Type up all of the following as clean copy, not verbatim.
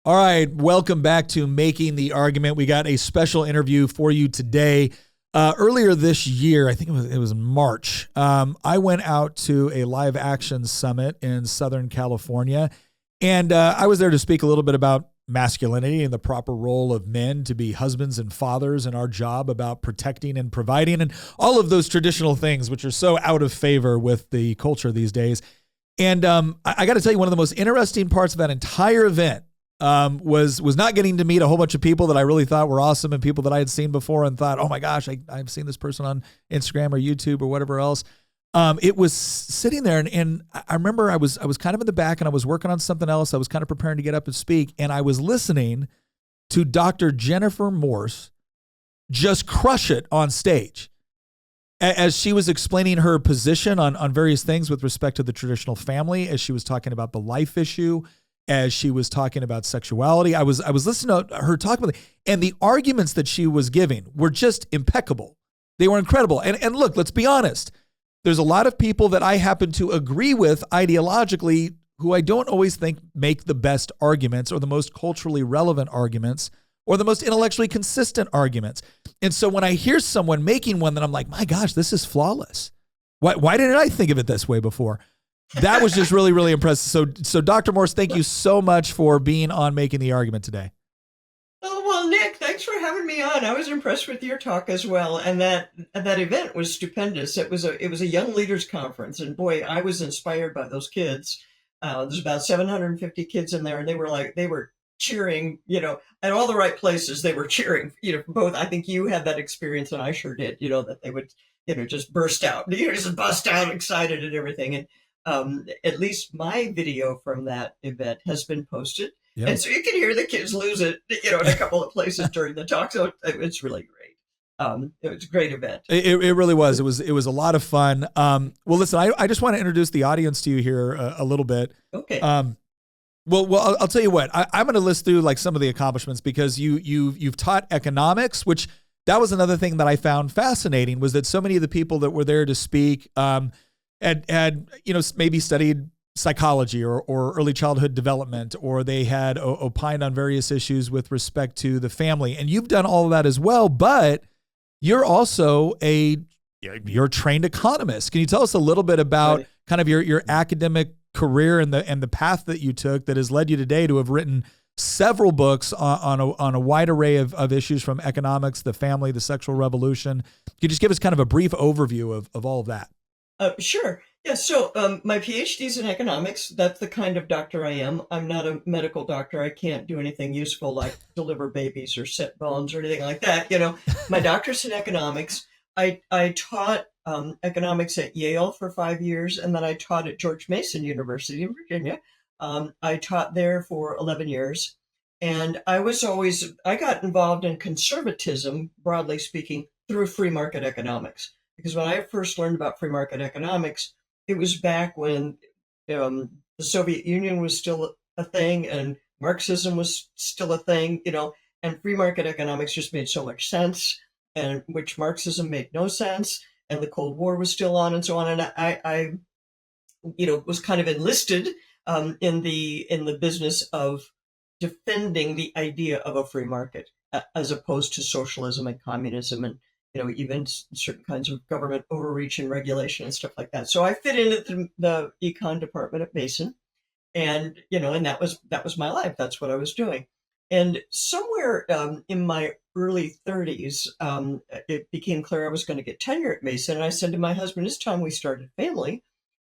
All right, welcome back to Making the Argument. We got a special interview for you today. Earlier this year, I think it was March, I went out to a live action summit in Southern California, and I was there to speak a little bit about masculinity and the proper role of men to be husbands and fathers, and our job about protecting and providing and all of those traditional things which are so out of favor with the culture these days. And I got to tell you, one of the most interesting parts of that entire event was not getting to meet a whole bunch of people that I really thought were awesome and people that I had seen before and thought, oh my gosh, I've seen this person on Instagram or YouTube or whatever else. It was sitting there, and I remember I was kind of in the back and I was working on something else. I was kind of preparing to get up and speak, and I was listening to Dr. Jennifer Morse just crush it on stage as she was explaining her position on various things with respect to the traditional family, as she was talking about the life issue, as she was talking about sexuality. I was listening to her talk about it, and the arguments that she was giving were just impeccable. They were incredible. And look, let's be honest. There's a lot of people that I happen to agree with ideologically who I don't always think make the best arguments or the most culturally relevant arguments or the most intellectually consistent arguments. And so when I hear someone making one that I'm like, my gosh, this is flawless. Why didn't I think of it this way before? That was just really, really impressive. So Dr. Morse, thank you so much for being on Making the Argument today. Oh, well, Nick, thanks for having me on. I was impressed with your talk as well. And that event was stupendous. It was a young leaders conference. And boy, I was inspired by those kids. There's about 750 kids in there, and they were cheering, at all the right places. They were cheering, both. I think you had that experience, and I sure did, that they would, just burst out, just bust out excited and everything. And at least my video from that event has been posted. Yep. And so you can hear the kids lose it, in a couple of places during the talk. So it's really great. It was a great event. It really was. It was a lot of fun. Well, listen, I just want to introduce the audience to you here a little bit. Okay. Well, I'll tell you what. I'm going to list through like some of the accomplishments because you've taught economics, which that was another thing that I found fascinating, was that so many of the people that were there to speak had maybe studied psychology or early childhood development, or they had opined on various issues with respect to the family. And you've done all of that as well, but you're also you're a trained economist. Can you tell us a little bit about kind of your academic career and the path that you took that has led you today to have written several books on a wide array of issues, from economics, the family, the sexual revolution? Can you just give us kind of a brief overview of all of that? Sure. Yeah. So my PhD's in economics. That's the kind of doctor I am. I'm not a medical doctor. I can't do anything useful like deliver babies or set bones or anything like that. My doctor's in economics. I taught economics at Yale for 5 years, and then I taught at George Mason University in Virginia. I taught there for 11 years. And I got involved in conservatism, broadly speaking, through free market economics. Because when I first learned about free market economics, it was back when the Soviet Union was still a thing and Marxism was still a thing, and free market economics just made so much sense, and which Marxism made no sense, and the Cold War was still on and so on. And I was kind of enlisted in the business of defending the idea of a free market as opposed to socialism and communism and even certain kinds of government overreach and regulation and stuff like that. So I fit into the econ department at Mason, and and that was my life. That's what I was doing. And somewhere in my early 30s, it became clear I was going to get tenure at Mason. And I said to my husband, "It's time we started a family."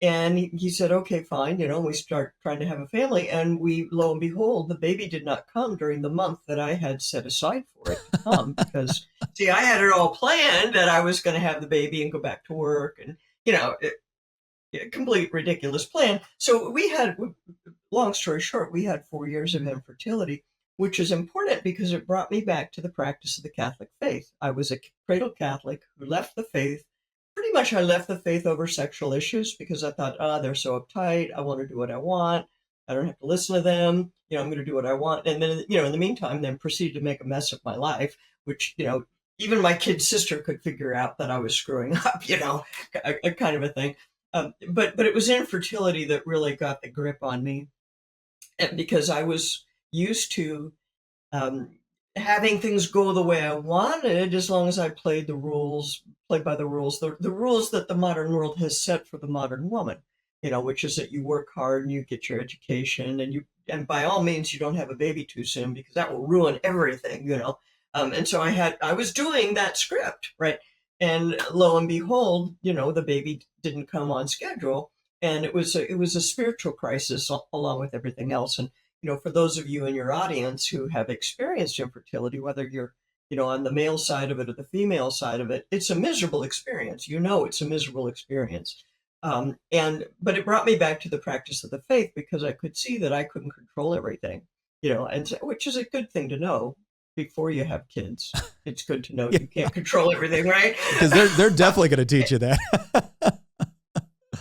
And he said, "Okay, fine." We start trying to have a family, and lo and behold, the baby did not come during the month that I had set aside for it to come. Because, see, I had it all planned that I was going to have the baby and go back to work, and a complete ridiculous plan. So we had, long story short, we had 4 years of infertility, which is important because it brought me back to the practice of the Catholic faith. I was a cradle Catholic who left the faith. Pretty much I left the faith over sexual issues because I thought, they're so uptight. I want to do what I want. I don't have to listen to them. I'm going to do what I want. And then, in the meantime, then proceeded to make a mess of my life, which, even my kid sister could figure out that I was screwing up, a kind of a thing. But it was infertility that really got the grip on me. And because I was, used to um, having things go the way I wanted, as long as I played by the rules, the rules that the modern world has set for the modern woman, which is that you work hard and you get your education, and by all means, you don't have a baby too soon because that will ruin everything. And so I was doing that script, right? And lo and behold, the baby didn't come on schedule. And it was a spiritual crisis along with everything else. And for those of you in your audience who have experienced infertility, whether you're, on the male side of it or the female side of it, it's a miserable experience. It's a miserable experience. But it brought me back to the practice of the faith because I could see that I couldn't control everything, which is a good thing to know before you have kids. It's good to know you can't control everything, right? Because they're definitely going to teach you that.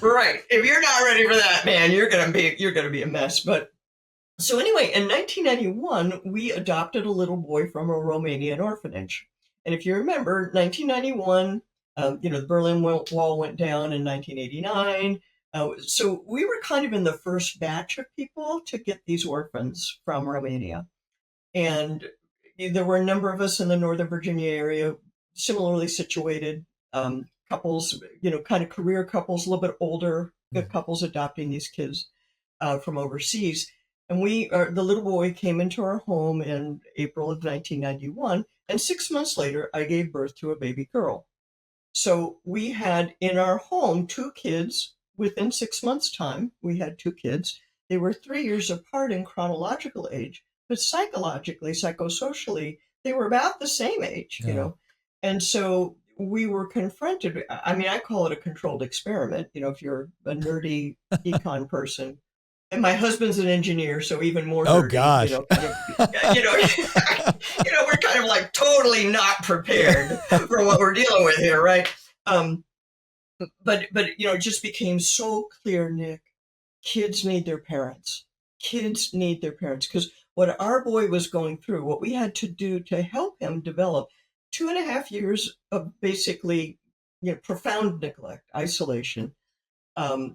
Right. If you're not ready for that, man, you're gonna be a mess. But so anyway, in 1991, we adopted a little boy from a Romanian orphanage. And if you remember, 1991, the Berlin Wall went down in 1989. So we were kind of in the first batch of people to get these orphans from Romania. And there were a number of us in the Northern Virginia area, similarly situated, couples, kind of career couples, a little bit older couples adopting these kids from overseas. And the little boy came into our home in April of 1991. And 6 months later, I gave birth to a baby girl. So we had in our home 2 kids within 6 months' time. We had 2 kids. They were 3 years apart in chronological age, but psychologically, psychosocially, they were about the same age, And so we were confronted. I mean, I call it a controlled experiment, if you're a nerdy econ person. And my husband's an engineer, so even more. Oh, nerdy, gosh. We're kind of like totally not prepared for what we're dealing with here, right? But it just became so clear, Nick. Kids need their parents. Kids need their parents, because what our boy was going through, what we had to do to help him develop 2.5 years of basically, profound neglect, isolation,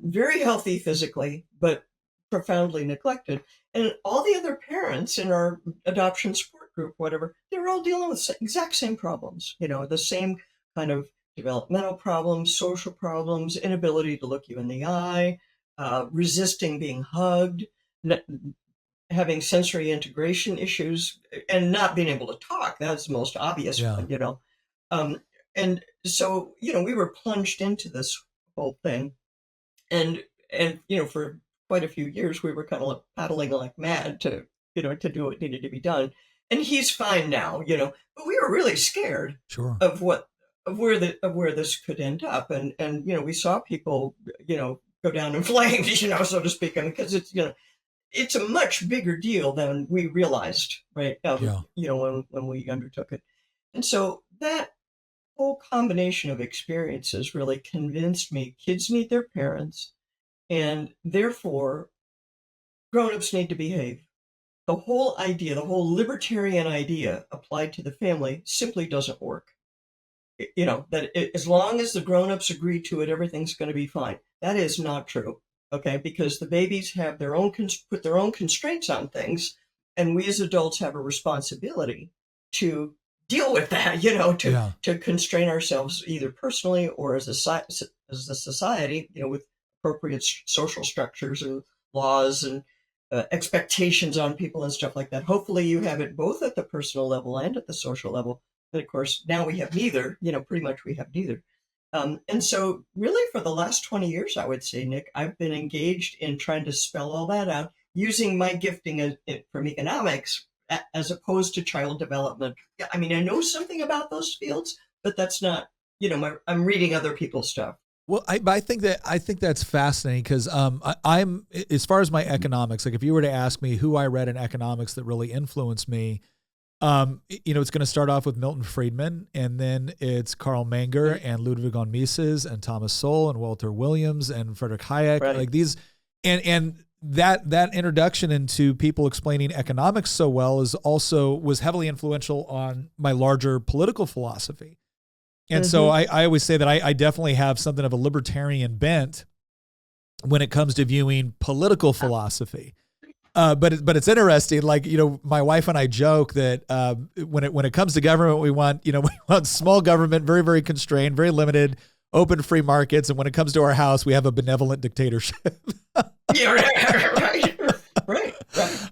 very healthy physically, but profoundly neglected. And all the other parents in our adoption support group, whatever, they were all dealing with the exact same problems, the same kind of developmental problems, social problems, inability to look you in the eye, resisting being hugged, having sensory integration issues, and not being able to talk. That's the most obvious one, And so, we were plunged into this whole thing. And for quite a few years, we were kind of like paddling like mad to do what needed to be done. And he's fine now, but we were really scared of where this could end up. And we saw people, go down in flames, so to speak, because it's a much bigger deal than we realized, right? When we undertook it. And so that whole combination of experiences really convinced me kids need their parents, and therefore grown-ups need to behave. The whole libertarian idea applied to the family simply doesn't work. As long as the grown-ups agree to it, everything's going to be fine. That is not true. Okay, because the babies have put their own constraints on things, and we as adults have a responsibility to deal with that. To constrain ourselves either personally or as a society. With appropriate social structures and laws and expectations on people and stuff like that. Hopefully, you have it both at the personal level and at the social level. But of course, now we have neither. Pretty much we have neither. And so really for the last 20 years, I would say, Nick, I've been engaged in trying to spell all that out using my gifting from economics as opposed to child development. I mean, I know something about those fields, but that's not, I'm reading other people's stuff. Well, I think that's fascinating because I'm as far as my economics, like if you were to ask me who I read in economics that really influenced me, it's going to start off with Milton Friedman, and then it's Karl Menger and Ludwig von Mises and Thomas Sowell and Walter Williams and Friedrich Hayek, right. Like these, and that introduction into people explaining economics so well was heavily influential on my larger political philosophy. And so I always say that I definitely have something of a libertarian bent when it comes to viewing political philosophy. but it's interesting. Like, my wife and I joke that when it comes to government, we want small government, very, very constrained, very limited, open free markets. And when it comes to our house, we have a benevolent dictatorship. Yeah, right.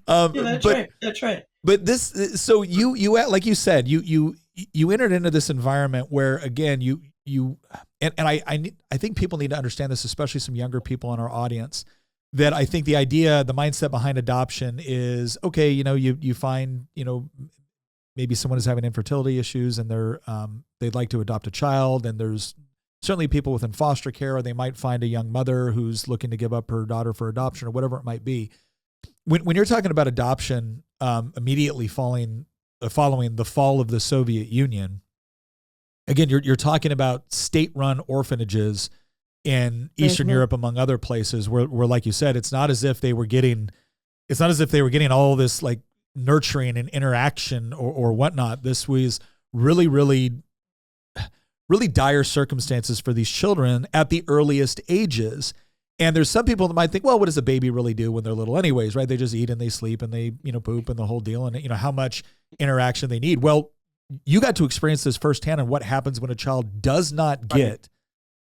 Yeah, that's right. But so you like you said, you entered into this environment where, again, I think people need to understand this, especially some younger people in our audience, that I think the mindset behind adoption is, okay, you find, maybe someone is having infertility issues and they'd like to adopt a child, and there's certainly people within foster care, or they might find a young mother who's looking to give up her daughter for adoption or whatever it might be. When you're talking about adoption, immediately following the fall of the Soviet Union, again, you're talking about state-run orphanages in Eastern Europe, among other places, where, like you said, it's not as if they were getting all this like nurturing and interaction or whatnot. This was really, really, really dire circumstances for these children at the earliest ages. And there's some people that might think, well, what does a baby really do when they're little anyways, right? They just eat and they sleep and they, poop and the whole deal, and how much interaction they need. Well, you got to experience this firsthand and what happens when a child does not get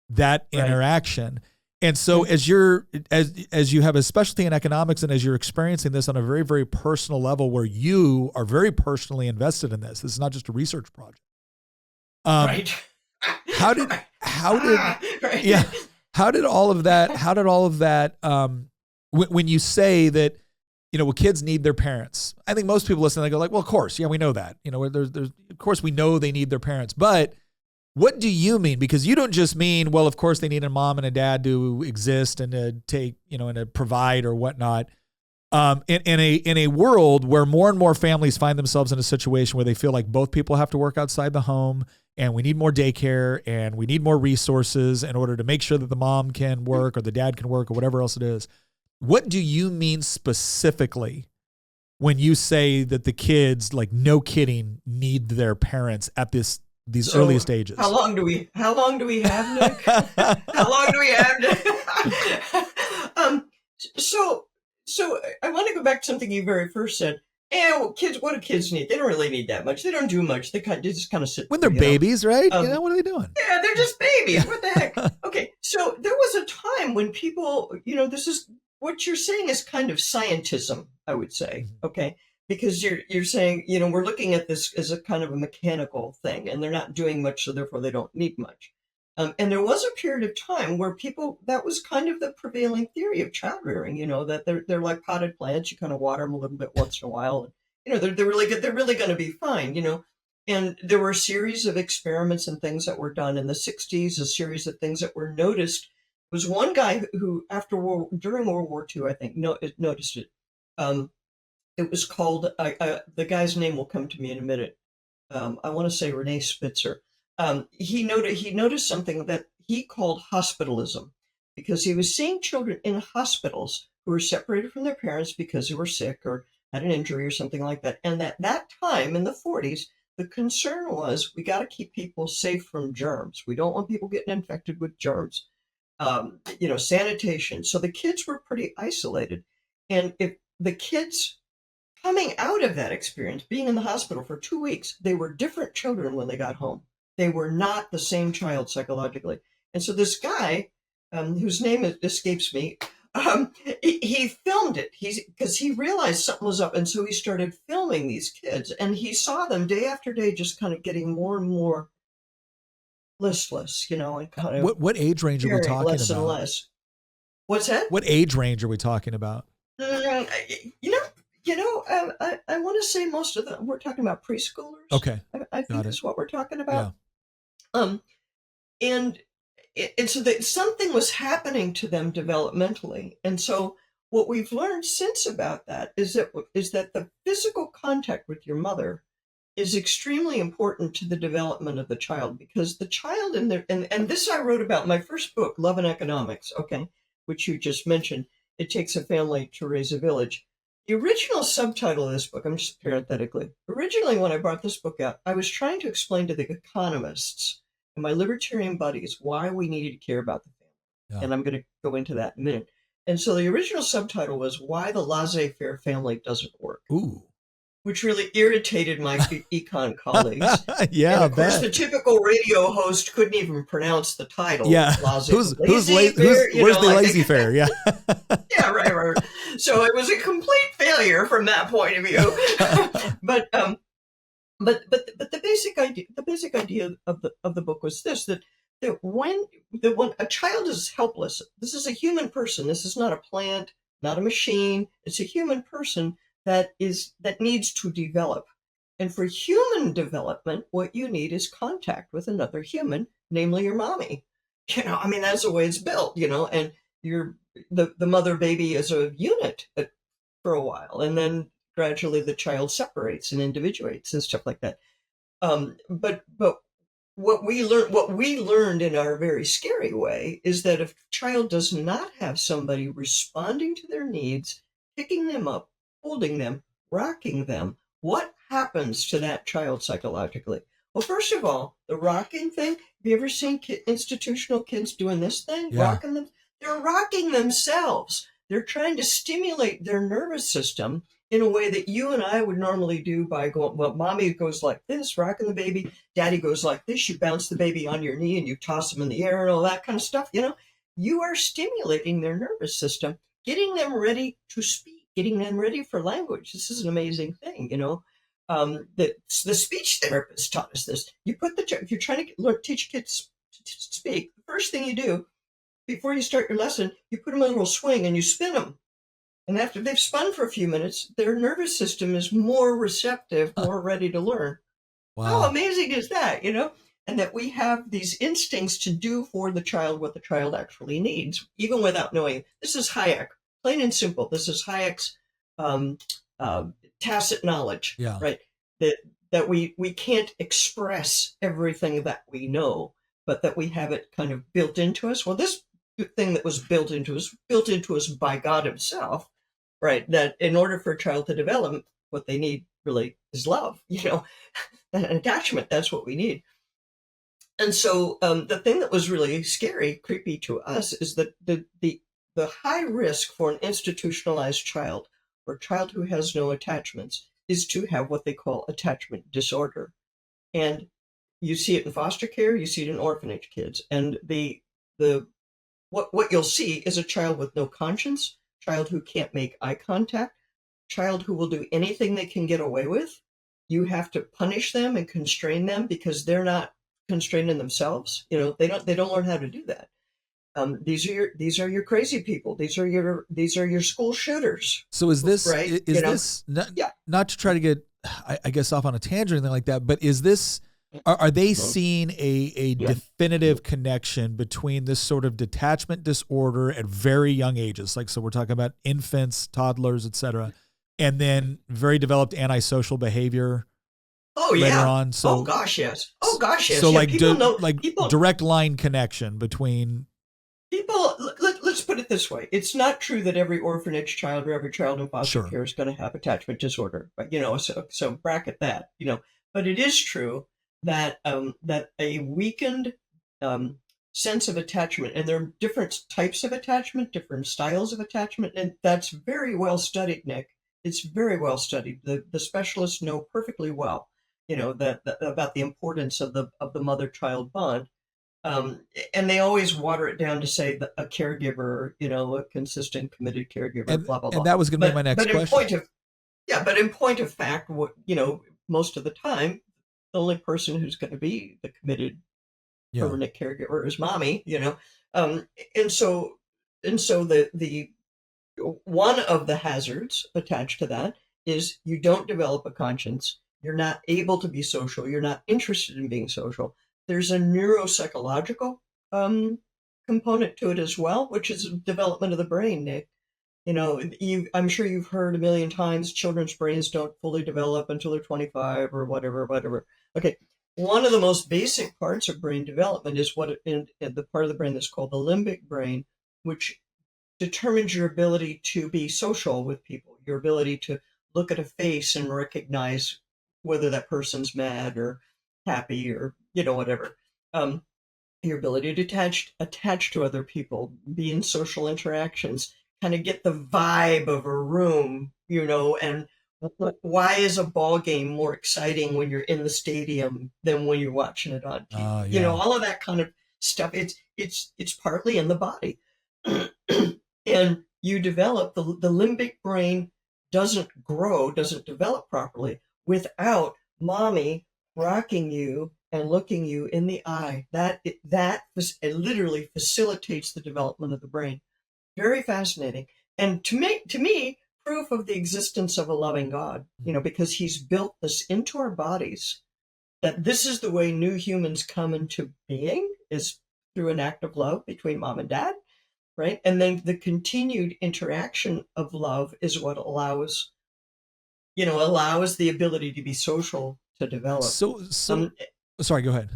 that interaction. And so as you have a specialty in economics, and as you're experiencing this on a very, very personal level, where you are very personally invested in this is not just a research project. How did all of that, when you say that, kids need their parents, I think most people listen, they go like, well, of course. Yeah, we know that, of course we know they need their parents, but what do you mean? Because you don't just mean, well, of course they need a mom and a dad to exist and to take, and to provide or whatnot. In a world where more and more families find themselves in a situation where they feel like both people have to work outside the home, and we need more daycare, and we need more resources in order to make sure that the mom can work or the dad can work or whatever else it is. What do you mean specifically when you say that the kids, like no kidding, need their parents at these earliest ages? How long do we have, Nick? How long do we have, Nick? So I want to go back to something you very first said. Kids, what do kids need? They don't really need that much. They don't do much. They just kind of sit when they're babies, right? What are they doing? Yeah, they're just babies. What the heck? Okay, so there was a time when people, this is what you're saying is kind of scientism, I would say. Okay, because you're saying, we're looking at this as a kind of a mechanical thing, and they're not doing much, so therefore they don't need much. And there was a period of time where that was kind of the prevailing theory of child rearing, that they're like potted plants. You kind of water them a little bit once in a while. And, they're really good. They're really going to be fine, And there were a series of experiments and things that were done in the 60s, a series of things that were noticed. There was one guy who, during World War II, I think, noticed it. It was called, the guy's name will come to me in a minute. I want to say Rene Spitzer. He noticed something that he called hospitalism, because he was seeing children in hospitals who were separated from their parents because they were sick or had an injury or something like that. And at that time in the 40s, the concern was, we got to keep people safe from germs. We don't want people getting infected with germs. Sanitation. So the kids were pretty isolated. And if the kids coming out of that experience, being in the hospital for 2 weeks, they were different children when they got home. They were not the same child psychologically. And so this guy, whose name escapes me, he filmed it because he realized something was up. And so he started filming these kids, and he saw them day after day just kind of getting more and more listless, and kind of what age range are we talking less about? And less. What's that? What age range are we talking about? I want to say most of them, we're talking about preschoolers. Okay. I think is what we're talking about. Yeah. And so that something was happening to them developmentally. And so what we've learned since about that is that the physical contact with your mother is extremely important to the development of the child, because the child and this I wrote about in my first book, Love and Economics, okay, which you just mentioned. It takes a family to raise a village. The original subtitle of this book, I'm just parenthetically, originally when I brought this book out, I was trying to explain to the economists and my libertarian buddies why we needed to care about the family. Yeah. And I'm going to go into that in a minute. And so the original subtitle was Why the Laissez-Faire Family Doesn't Work, Ooh. which really irritated my econ colleagues. And Yeah, I of course, bet. the typical radio host couldn't even pronounce the title, Yeah. laissez-faire, Where's the like lazy fair? Yeah. yeah, right. So it was a complete failure from that point of view. but the basic idea of the book was this, that when a child is helpless, this is a human person. This is not a plant, not a machine. It's a human person that needs to develop. And for human development, what you need is contact with another human, namely your mommy. I mean, that's the way it's built, and you're the mother baby is a unit for a while, and then gradually the child separates and individuates and stuff like that. But what we learned in our very scary way is that if a child does not have somebody responding to their needs, picking them up, holding them, rocking them, what happens to that child psychologically? Well, first of all, the rocking thing. Have you ever seen institutional kids doing this thing, Yeah. rocking them? They're rocking themselves. They're trying to stimulate their nervous system in a way that you and I would normally do by going, well, mommy goes like this, rocking the baby. Daddy goes like this. You bounce the baby on your knee and you toss them in the air and all that kind of stuff. You are stimulating their nervous system, getting them ready to speak, getting them ready for language. This is an amazing thing. The speech therapist taught us this. If you're trying to teach kids to speak, the first thing you do before you start your lesson, you put them in a little swing and you spin them. And after they've spun for a few minutes, their nervous system is more receptive, more ready to learn. How Wow. amazing is that, And that we have these instincts to do for the child what the child actually needs, even without knowing. This is Hayek, plain and simple. This is Hayek's um, uh, tacit knowledge, Yeah. right? That we can't express everything that we know, but that we have it kind of built into us. Well, this thing that was built into us by God Himself, right? That in order for a child to develop, what they need really is love, and attachment. That's what we need. And so the thing that was really scary, creepy to us, is that the high risk for an institutionalized child, or a child who has no attachments, is to have what they call attachment disorder. And you see it in foster care, you see it in orphanage kids, and the what you'll see is a child with no conscience, child who can't make eye contact, child who will do anything they can get away with. You have to punish them and constrain them because they're not constraining themselves. They don't learn how to do that. These are your crazy people. These are your school shooters. So is this Right? is this Yeah. not to try to get I guess off on a tangent or anything like that, but is this are they seeing a Yeah. definitive connection between this sort of detachment disorder at very young ages? Like, so we're talking about infants, toddlers, etc., and then very developed antisocial behavior Oh later yeah. on. Oh So gosh, yes. Oh gosh, yes. so Yeah. like People know. like People. direct line connection between People. Let's put it this way: it's not true that every orphanage child or every child in foster sure. care is going to have attachment disorder. But so bracket that. But it is true that that a weakened um, sense of attachment, and there are different types of attachment, different styles of attachment, and that's very well studied, Nick. It's very well studied. The specialists know perfectly well, that about the importance of the mother child bond. And they always water it down to say that a caregiver, a consistent, committed caregiver, blah blah And blah. that was going to be my But next but in question. point of yeah, but in point of fact, most of the time, the only person who's going to be the committed Yeah. permanent caregiver is mommy. Um, and so the one of the hazards attached to that is you don't develop a conscience. You're not able to be social. You're not interested in being social. There's a neuropsychological um, component to it as well, which is development of the brain, Nick. I'm sure you've heard a million times children's brains don't fully develop until they're 25 or whatever, whatever. Okay. One of the most basic parts of brain development is in the part of the brain that's called the limbic brain, which determines your ability to be social with people, your ability to look at a face and recognize whether that person's mad or happy or whatever. Your ability to attach to other people, be in social interactions, kind of get the vibe of a room, and why is a ball game more exciting when you're in the stadium than when you're watching it on TV? Yeah. All of that kind of stuff. It's partly in the body. And you develop the limbic brain doesn't develop properly without mommy rocking you and looking you in the eye. It literally facilitates the development of the brain. Very fascinating. And to me, proof of the existence of a loving God, because he's built this into our bodies, that this is the way new humans come into being, is through an act of love between mom and dad, right? And then the continued interaction of love is what allows the ability to be social to develop. So sorry, go ahead.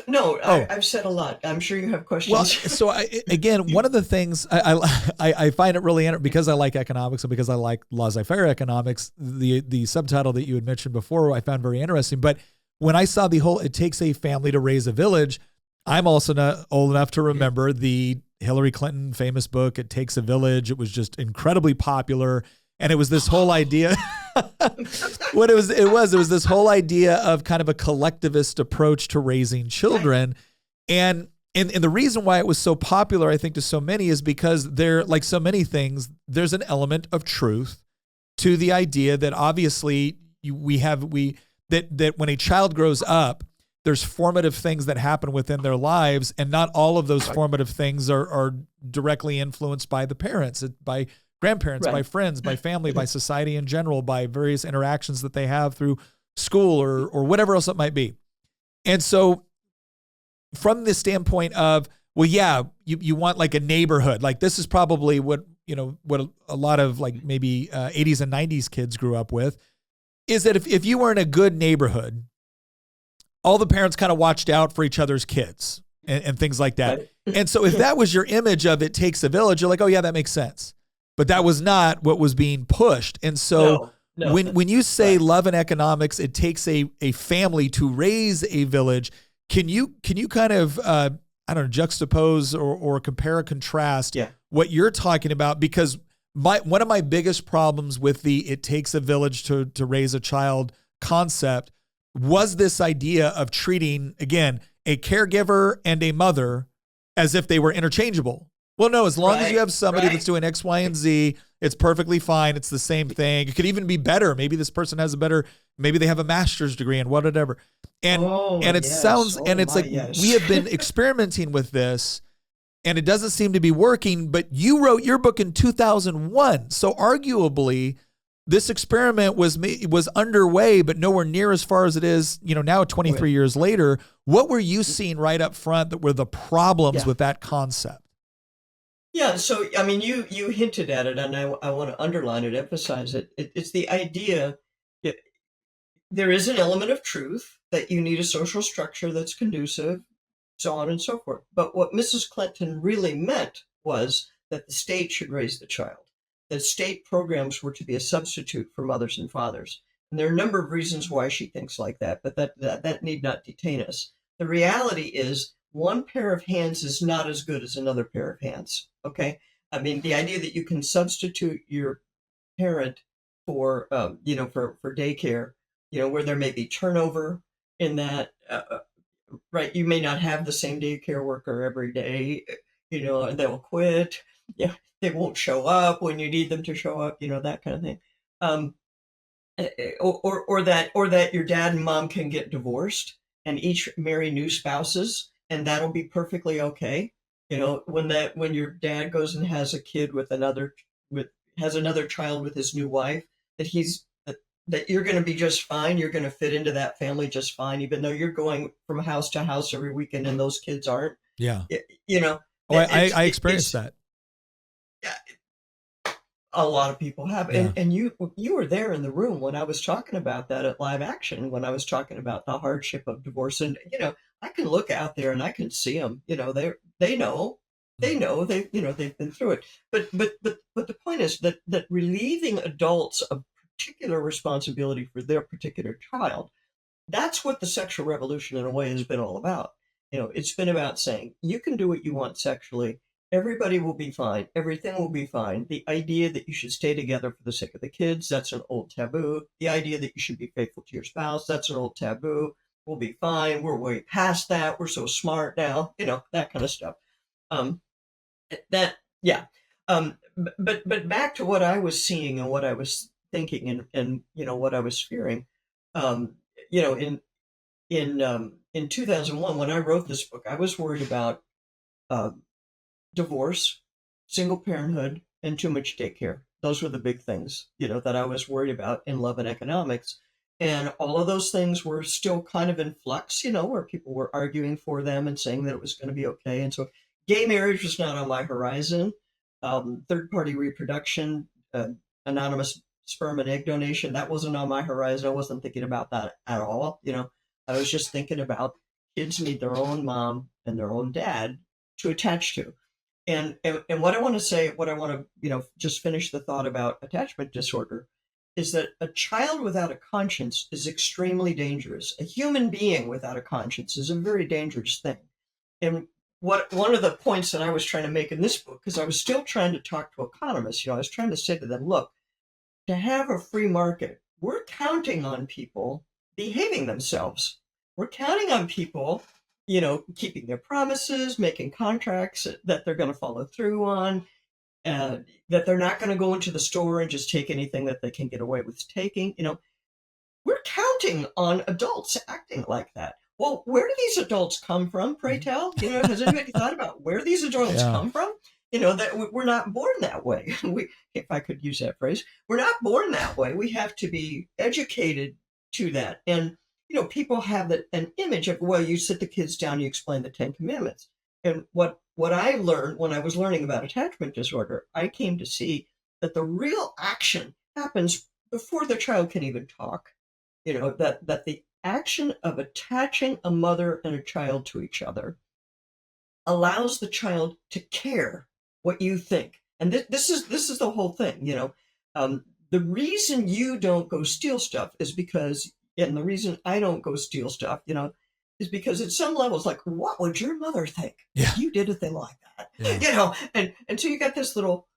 No, Oh. I've said a lot. I'm sure you have questions. Well, so again, one of the things I find it really interesting, because I like economics and because I like laissez-faire economics, the subtitle that you had mentioned before, I found very interesting. But when I saw the whole "it takes a family to raise a village," I'm also not old enough to remember the Hillary Clinton famous book, "It Takes a Village." It was just incredibly popular. And it was this whole idea, what it was this whole idea of kind of a collectivist approach to raising children. And the reason why it was so popular, I think, to so many is because there, like so many things, there's an element of truth to the idea that obviously that when a child grows up, there's formative things that happen within their lives, and not all of those formative things are directly influenced by the parents, by grandparents, by friends, by family, by society in general, by various interactions that they have through school or whatever else it might be. And so from the standpoint of, well, yeah, you want like a neighborhood, like this is probably what a lot of like maybe 80s and 90s kids grew up with, is that if you were in a good neighborhood, all the parents kind of watched out for each other's kids and things like that. And so if that was your image of "it takes a village," you're like, oh yeah, that makes sense. But that was not what was being pushed. And so when you say love and economics, it takes a family to raise a village, can you kind of, juxtapose or compare or contrast what you're talking about? Because one of my biggest problems with the "it takes a village to raise a child" concept was this idea of treating, again, a caregiver and a mother as if they were interchangeable. Well, no, as long as you have somebody that's doing X, Y, and Z, it's perfectly fine. It's the same thing. It could even be better. Maybe this person has maybe they have a master's degree in whatever. And it sounds, and it's we have been experimenting with this and it doesn't seem to be working, but you wrote your book in 2001. So arguably this experiment was underway, but nowhere near as far as it is, now 23 years later. What were you seeing right up front that were the problems with that concept? Yeah, so I mean, you hinted at it, and I want to underline it, emphasize it. It's the idea that there is an element of truth that you need a social structure that's conducive, so on and so forth. But what Mrs. Clinton really meant was that the state should raise the child. That state programs were to be a substitute for mothers and fathers. And there are a number of reasons why she thinks like that, but that need not detain us. The reality is, one pair of hands is not as good as another pair of hands. Okay. I mean, the idea that you can substitute your parent for daycare, where there may be turnover in that, right. You may not have the same daycare worker every day, and they'll quit. Yeah. They won't show up when you need them to show up, that kind of thing. Or that your dad and mom can get divorced and each marry new spouses, and that'll be perfectly okay. When your dad goes and has a kid has another child with his new wife, that you're going to be just fine. You're going to fit into that family just fine, even though you're going from house to house every weekend and those kids aren't. Yeah. I experienced that. Yeah. A lot of people have. And you were there in the room when I was talking about that at Live Action, when I was talking about the hardship of divorce. And, I can look out there and I can see them, they know, they've been through it. But the point is that relieving adults of particular responsibility for their particular child, that's what the sexual revolution in a way has been all about. It's been about saying, you can do what you want sexually. Everybody will be fine. Everything will be fine. The idea that you should stay together for the sake of the kids, that's an old taboo. The idea that you should be faithful to your spouse, that's an old taboo. We'll be fine. We're way past that. We're so smart now, that kind of stuff. Um, yeah. But back to what I was seeing and what I was thinking and what I was fearing. Um, you know, in 2001, when I wrote this book, I was worried about uh, divorce, single parenthood, and too much daycare. Those were the big things, that I was worried about in love and economics. And all of those things were still kind of in flux, where people were arguing for them and saying that it was going to be okay. And so gay marriage was not on my horizon. Third party reproduction, anonymous sperm and egg donation, that wasn't on my horizon. I wasn't thinking about that at all. I was just thinking about kids need their own mom and their own dad to attach to. And what I want to say, what I want to, just finish the thought about attachment disorder is that a child without a conscience is extremely dangerous. A human being without a conscience is a very dangerous thing. And one of the points that I was trying to make in this book, because I was still trying to talk to economists, I was trying to say to them, look, to have a free market, we're counting on people behaving themselves. We're counting on people keeping their promises, making contracts that they're going to follow through on, that they're not going to go into the store and just take anything that they can get away with taking. We're counting on adults acting like that. Well, where do these adults come from, pray tell? Has anybody thought about where these adults come from? That we're not born that way. If I could use that phrase, we're not born that way. We have to be educated to that. And people have an image of, well, you sit the kids down, you explain the 10 Commandments. And what I learned when I was learning about attachment disorder, I came to see that the real action happens before the child can even talk. That the action of attaching a mother and a child to each other allows the child to care what you think. And this is the whole thing. The reason you don't go steal stuff is because. And the reason I don't go steal stuff, is because at some levels, like, what would your mother think if you did a thing like that? Yeah. And so you got this little,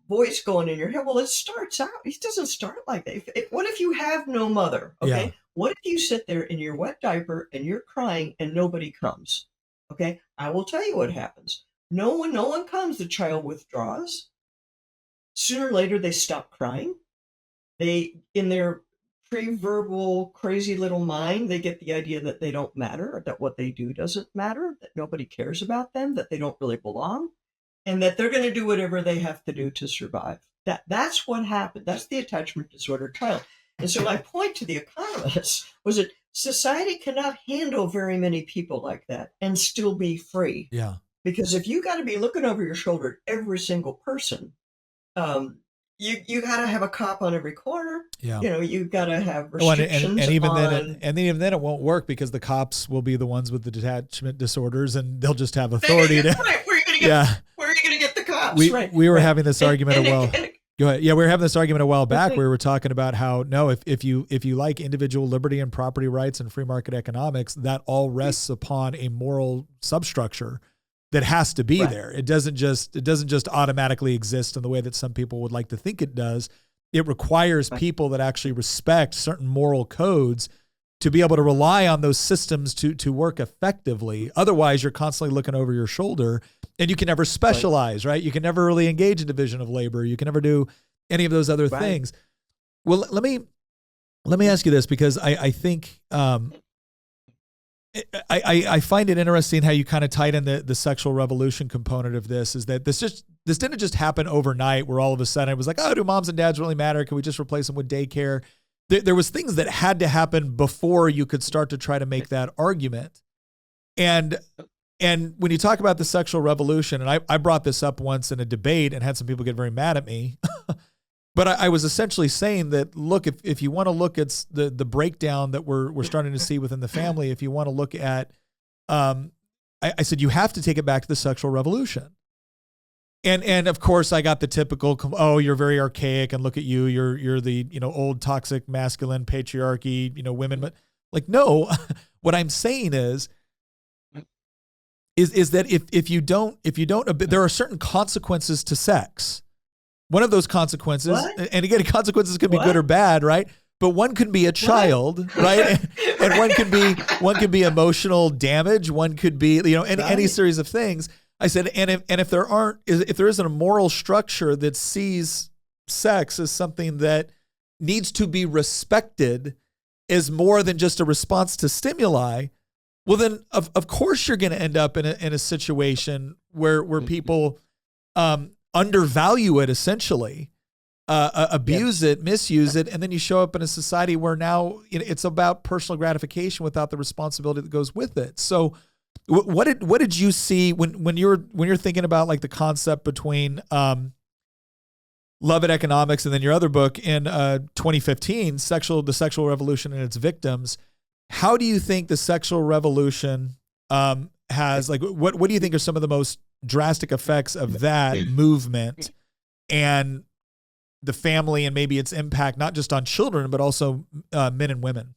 voice going in your head. Well, it starts out, it doesn't start like that. What if you have no mother? Okay. Yeah. What if you sit there in your wet diaper and you're crying and nobody comes? Okay. I will tell you what happens. No one comes. The child withdraws. Sooner or later, they stop crying. In their pre-verbal crazy little mind, they get the idea that they don't matter, that what they do doesn't matter, that nobody cares about them, that they don't really belong, and that they're going to do whatever they have to do to survive. That's what happened. That's the attachment disorder child. And so my point to the economists was that society cannot handle very many people like that and still be free. Yeah. Because if you got to be looking over your shoulder at every single person, you got to have a cop on every corner. Yeah. You got to have restrictions. And even then it won't work because the cops will be the ones with the detachment disorders and they'll just have authority to. Right. Where are you going to get the cops? We were having this argument go ahead. Yeah, we were having this argument a while back where we were talking about how if you like individual liberty and property rights and free market economics, that all rests upon a moral substructure that has to be there. It doesn't just automatically exist in the way that some people would like to think it does. It requires people that actually respect certain moral codes to be able to rely on those systems to work effectively. Otherwise, you're constantly looking over your shoulder and you can never specialize, right? You can never really engage in division of labor. You can never do any of those other things. Well, let me ask you this, because I think I find it interesting how you kind of tied in the sexual revolution component of this, is that this didn't just happen overnight where all of a sudden it was like, oh, do moms and dads really matter? Can we just replace them with daycare? There was things that had to happen before you could start to try to make that argument. And when you talk about the sexual revolution, and I brought this up once in a debate and had some people get very mad at me, but I was essentially saying that, look, if you want to look at the breakdown that we're starting to see within the family, if you want to look at, I said, you have to take it back to the sexual revolution. And of course I got the typical, oh, you're very archaic and look at you, you're the, old toxic masculine patriarchy, women, but like, no, what I'm saying is is that if you don't, there are certain consequences to sex. One of those consequences, What? and again, consequences can be good What? or bad, right? But one can be a child, right? And one can be emotional damage. One could be, any series of things. I said, and if there isn't a moral structure that sees sex as something that needs to be respected as more than just a response to stimuli, well, then of course you're going to end up in a situation where people undervalue it, essentially, abuse it, misuse it, and then you show up in a society where now it's about personal gratification without the responsibility that goes with it. So, what did you see when you're thinking about like the concept between Love and Economics and then your other book in 2015, the sexual revolution and its victims? How do you think the sexual revolution has, like, what do you think are some of the most drastic effects of that movement and the family and maybe its impact, not just on children, but also men and women?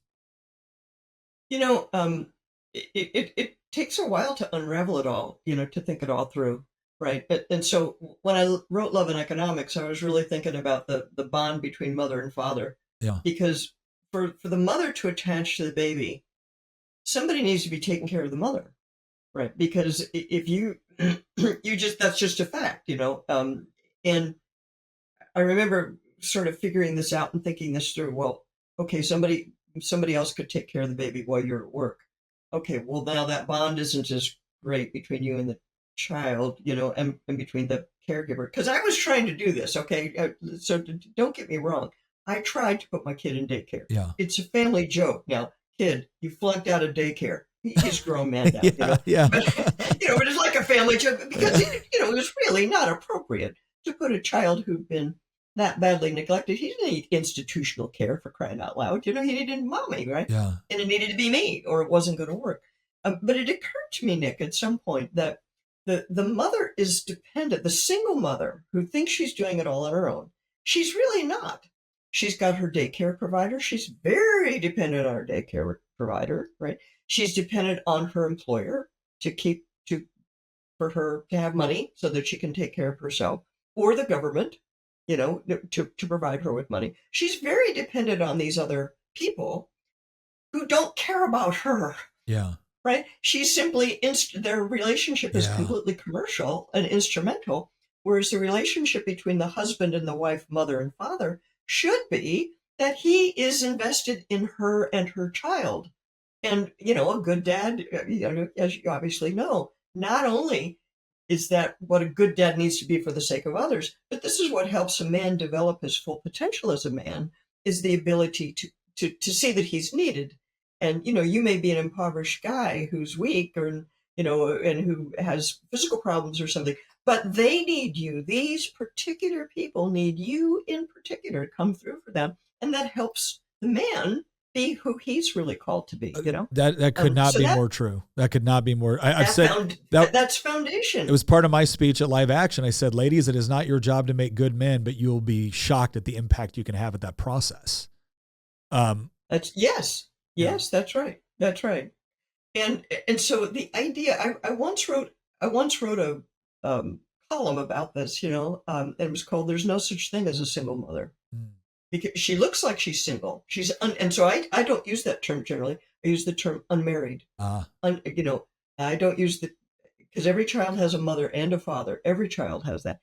It takes a while to unravel it all, to think it all through. Right. And so when I wrote Love and Economics, I was really thinking about the bond between mother and father. Yeah. Because for the mother to attach to the baby, somebody needs to be taking care of the mother. Right. Because if you that's just a fact, and I remember sort of figuring this out and thinking this through. Well, okay, somebody else could take care of the baby while you're at work. Okay, well, now that bond isn't as great between you and the child, and between the caregiver. Because I was trying to do this, okay? So don't get me wrong. I tried to put my kid in daycare. Yeah. It's a family joke. Now, kid, you flunked out of daycare. He's a grown man now, Yeah. But, but it's like a family joke because, it was really not appropriate to put a child who'd been that badly neglected. He didn't need institutional care, for crying out loud. He needed mommy, right? Yeah. And it needed to be me or it wasn't going to work. But it occurred to me, Nick, at some point that the mother is dependent, the single mother who thinks she's doing it all on her own, she's really not. She's got her daycare provider. She's very dependent on her daycare provider, right? She's dependent on her employer for her to have money so that she can take care of herself, or the government, to provide her with money. She's very dependent on these other people who don't care about her. Yeah. Right? She's simply, their relationship is Yeah. completely commercial and instrumental, whereas the relationship between the husband and the wife, mother and father, should be that he is invested in her and her child. And, a good dad, as you obviously know, not only is that what a good dad needs to be for the sake of others, but this is what helps a man develop his full potential as a man, is the ability to see that he's needed. And, you may be an impoverished guy who's weak or, and who has physical problems or something, but they need you. These particular people need you in particular to come through for them. And that helps the man be who he's really called to be, That could not be more true. That could not be more. I've said that's foundation. It was part of my speech at Live Action. I said, ladies, it is not your job to make good men, but you'll be shocked at the impact you can have at that process. Yes, that's right. That's right. And so the idea, I once wrote a column about this, and it was called "There's No Such Thing as a Single Mother," because she looks like she's single. And so I don't use that term generally. I use the term unmarried. I don't use because every child has a mother and a father. Every child has that.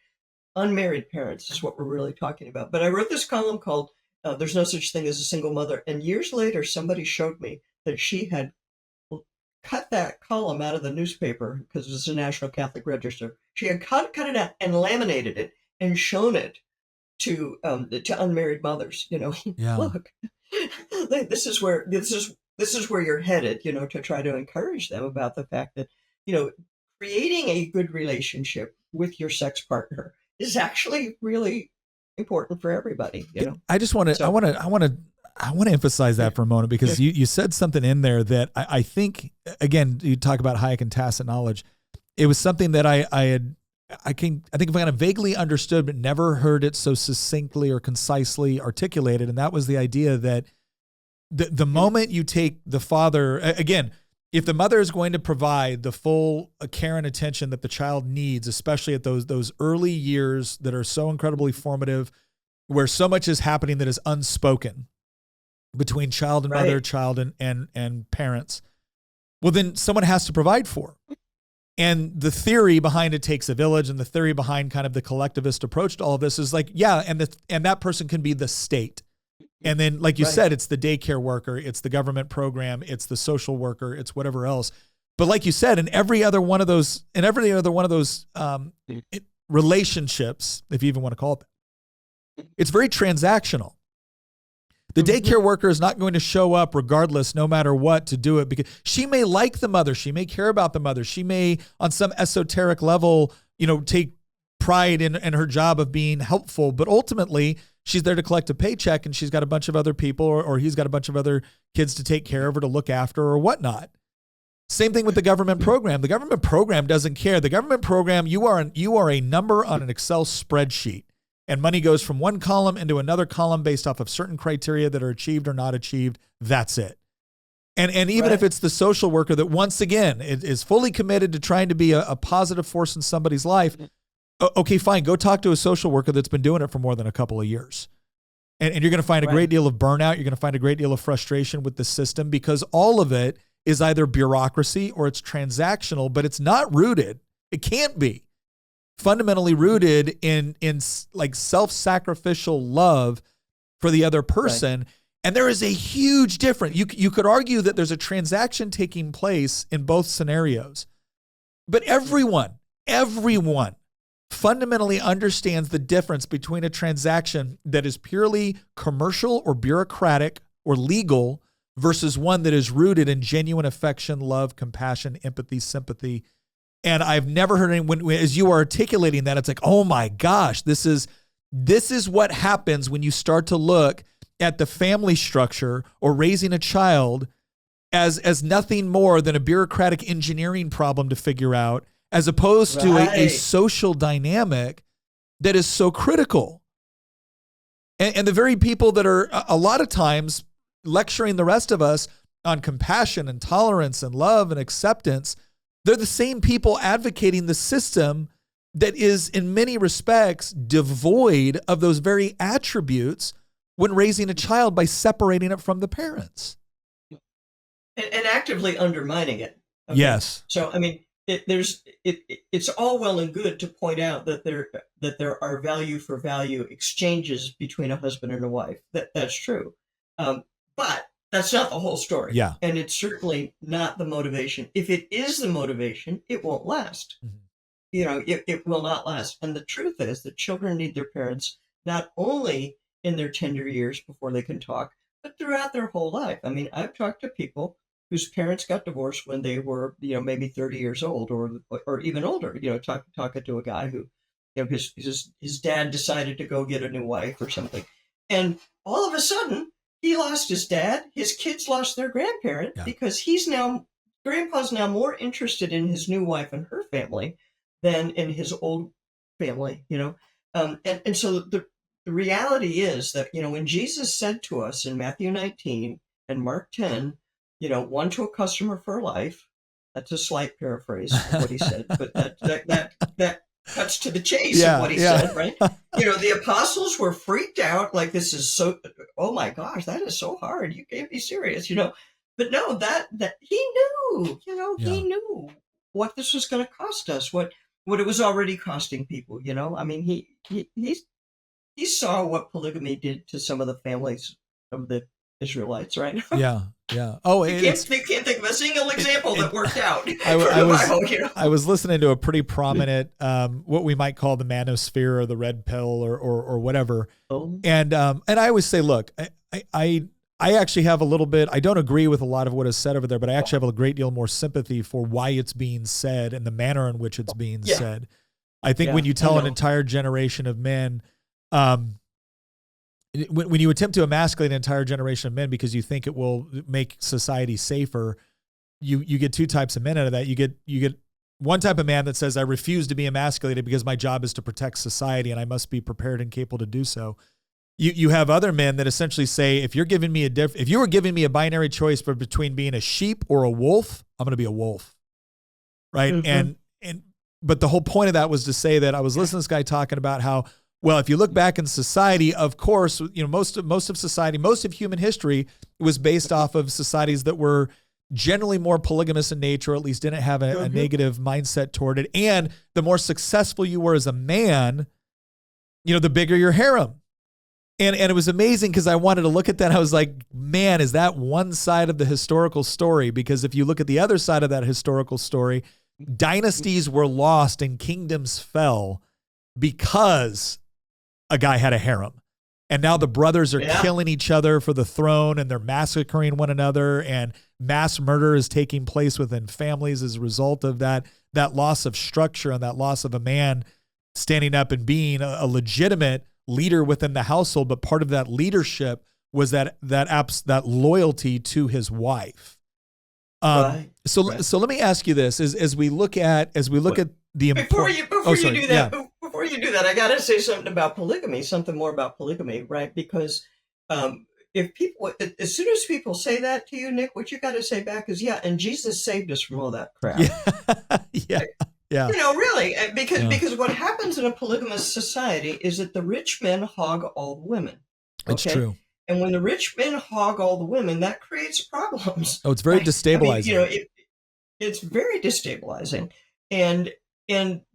Unmarried parents is what we're really talking about. But I wrote this column called "There's No Such Thing as a Single Mother," and years later, somebody showed me that she had cut that column out of the newspaper because it's a National Catholic Register. She had cut it out and laminated it and shown it to unmarried mothers. Yeah. Look, this is where you're headed. To try to encourage them about the fact that creating a good relationship with your sex partner is actually really important for everybody. I just want to. I want to emphasize that for a moment because you said something in there that I think, again, you talk about Hayek and tacit knowledge. It was something that I think I kind of vaguely understood, but never heard it so succinctly or concisely articulated. And that was the idea that the moment you take the father, again, if the mother is going to provide the full care and attention that the child needs, especially at those early years that are so incredibly formative, where so much is happening that is unspoken between child and mother, child and parents, well, then someone has to provide for. And the theory behind it takes a village, and the theory behind kind of the collectivist approach to all of this is like, yeah, and that person can be the state. And then, like you said, it's the daycare worker, it's the government program, it's the social worker, it's whatever else. But like you said, in every other one of those relationships, if you even want to call it that, it's very transactional. The daycare worker is not going to show up regardless, no matter what, to do it, because she may like the mother, she may care about the mother, she may, on some esoteric level, take pride in her job of being helpful, but ultimately she's there to collect a paycheck, and she's got a bunch of other people, or he's got a bunch of other kids to take care of or to look after or whatnot. Same thing with the government program. The government program doesn't care. The government program, you are a number on an Excel spreadsheet, and money goes from one column into another column based off of certain criteria that are achieved or not achieved. That's it. And even if it's the social worker that, once again, is fully committed to trying to be a positive force in somebody's life, okay, fine, go talk to a social worker that's been doing it for more than a couple of years. And you're going to find a great deal of burnout. You're going to find a great deal of frustration with the system, because all of it is either bureaucracy or it's transactional, but it's not rooted. It can't be fundamentally rooted in like self-sacrificial love for the other person. Right. And there is a huge difference. You could argue that there's a transaction taking place in both scenarios, but everyone fundamentally understands the difference between a transaction that is purely commercial or bureaucratic or legal versus one that is rooted in genuine affection, love, compassion, empathy, sympathy. And I've never heard anyone, as you are articulating that, it's like, oh my gosh, this is what happens when you start to look at the family structure or raising a child as nothing more than a bureaucratic engineering problem to figure out, as opposed to a social dynamic that is so critical. And the very people that are a lot of times lecturing the rest of us on compassion and tolerance and love and acceptance, they're the same people advocating the system that is in many respects devoid of those very attributes when raising a child by separating it from the parents. And actively undermining it. Okay? Yes. So, I mean, it's all well and good to point out that there are value for value exchanges between a husband and a wife. That's true. But that's not the whole story. Yeah. And it's certainly not the motivation. If it is the motivation, it won't last. Mm-hmm. It will not last. And the truth is that children need their parents not only in their tender years before they can talk, but throughout their whole life. I mean, I've talked to people whose parents got divorced when they were, maybe 30 years old or even older, talking to a guy who, his dad decided to go get a new wife or something. And all of a sudden, he lost his dad. His kids lost their grandparent because grandpa's now more interested in his new wife and her family than in his old family, And so the reality is that, when Jesus said to us in Matthew 19 and Mark 10, one to a customer for life, that's a slight paraphrase of what he said, but that cuts to the chase of what he said, right? The apostles were freaked out, like, this is so, oh my gosh, that is so hard. You can't be serious, But no, that he knew, he knew what this was going to cost us, what it was already costing people, I mean, he saw what polygamy did to some of the families of the Israelites, right? Yeah. Oh, they can't think of a single example that worked out. I was listening to a pretty prominent, what we might call the manosphere or the red pill or whatever. Oh. And I always say, look, I actually have a little bit, I don't agree with a lot of what is said over there, but I actually have a great deal more sympathy for why it's being said and the manner in which it's being said. I think when you tell an entire generation of men, when you attempt to emasculate an entire generation of men because you think it will make society safer, you get two types of men out of that. You get one type of man that says, I refuse to be emasculated because my job is to protect society and I must be prepared and capable to do so. you have other men that essentially say, if you were giving me a binary choice between being a sheep or a wolf, I'm going to be a wolf. Right. Mm-hmm. But the whole point of that was to say that I was listening to this guy talking about how, well, if you look back in society, of course, most of society, most of human history was based off of societies that were generally more polygamous in nature, or at least didn't have a negative mindset toward it. And the more successful you were as a man, the bigger your harem. And it was amazing because I wanted to look at that. I was like, man, is that one side of the historical story? Because if you look at the other side of that historical story, dynasties were lost and kingdoms fell because a guy had a harem. And now the brothers are killing each other for the throne, and they're massacring one another, and mass murder is taking place within families as a result of that loss of structure and that loss of a man standing up and being a legitimate leader within the household. But part of that leadership was that loyalty to his wife. So let me ask you this: as we look at the before you do that, I gotta say something about polygamy, something more about polygamy, right? Because if people, as soon as people say that to you, Nick, what you got to say back is, yeah, and Jesus saved us from all that crap. Yeah. Really, because what happens in a polygamous society is that the rich men hog all the women. It's true. And when the rich men hog all the women, that creates problems. Oh, it's very destabilizing. It's very destabilizing. And